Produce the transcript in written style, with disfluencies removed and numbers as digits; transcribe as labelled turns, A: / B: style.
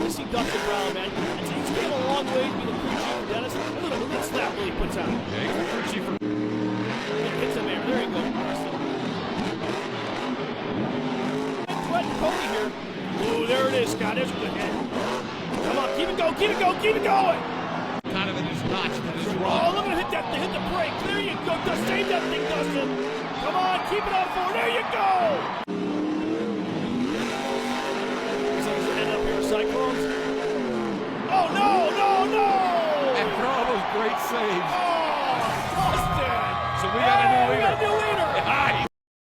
A: to see Dustin Brown, man. He's came a long way to be the crew chief for Dennis. Look at the snap really puts out.
B: Yeah, he's the crew chief for...
A: Hits him there. There you go, Dustin. Threaten Cody here. Ooh, there it is, Scott. There's a good hit. Come on, keep it going, keep it going, keep it going.
B: Kind of in his notch with his run.
A: Oh, look at hit the brake. There you go. Just save that thing, Dustin. Come on, keep it on forward. There you go. So he's end up here, Cyclones. Oh, no, no, no.
B: After all those great saves.
A: Oh, Dustin.
B: So we got a new leader.
A: We got a new leader.
B: Ah,